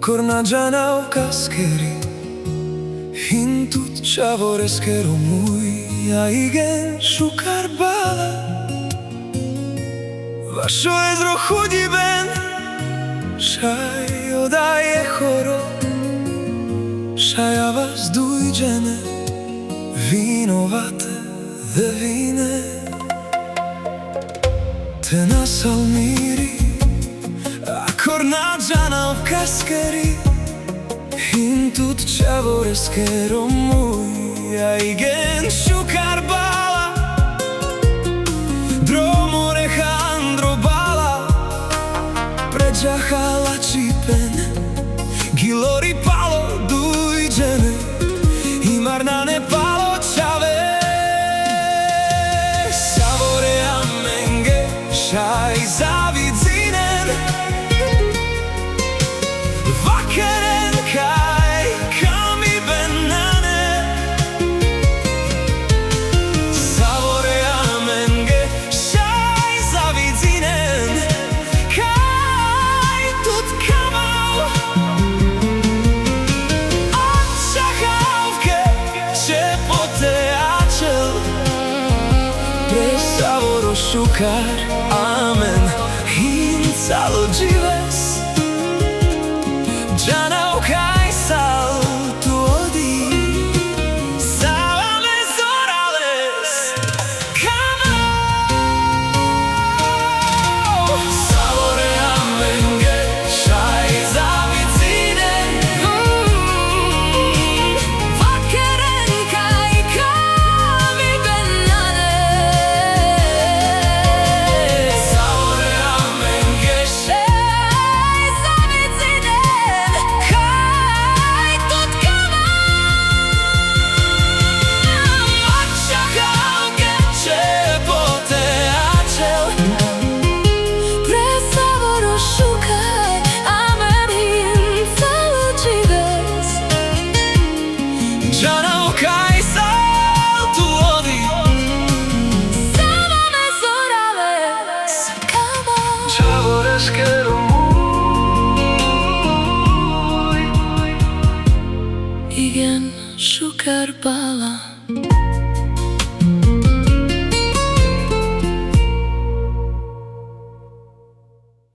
Akkor nagyjána okaszkeri, hintut csavoreszkero múlja, igen, sukár bála. Vašo jezro chudí ben, šaj odaje choro, šaja vas dujđene, vinovate devine. Te nas almiri, akkor nagyjána okaszkeri, hintut csavoreszkero múlja, igen, sukár bála. Dromore handro bala, pređahala čipen, gilori palo dujđene, i marnane palo čave. Savore amenge, šaj zavidzinen, vakeren kaj kami benane. Savore amenge, šaj zavidzinen, kaj tut kamau. Od čachavke čepote ačel, pre savoro šukar, amen, hincalo džives. Džana okaj sal tu odi, salame zorales, kamau. Savore amenge, šaj zavidzinen, vakeren kaj kami benane. Savore amenge, šaj zavidzinen, kaj tut kamau. Od čachavke čepote ačel, pre savoro šukaj, amen, hincalo džives. Džana okaj sal tu odi, salame zorales, kamau. Csavoreszkero múj, igen, sukár bála.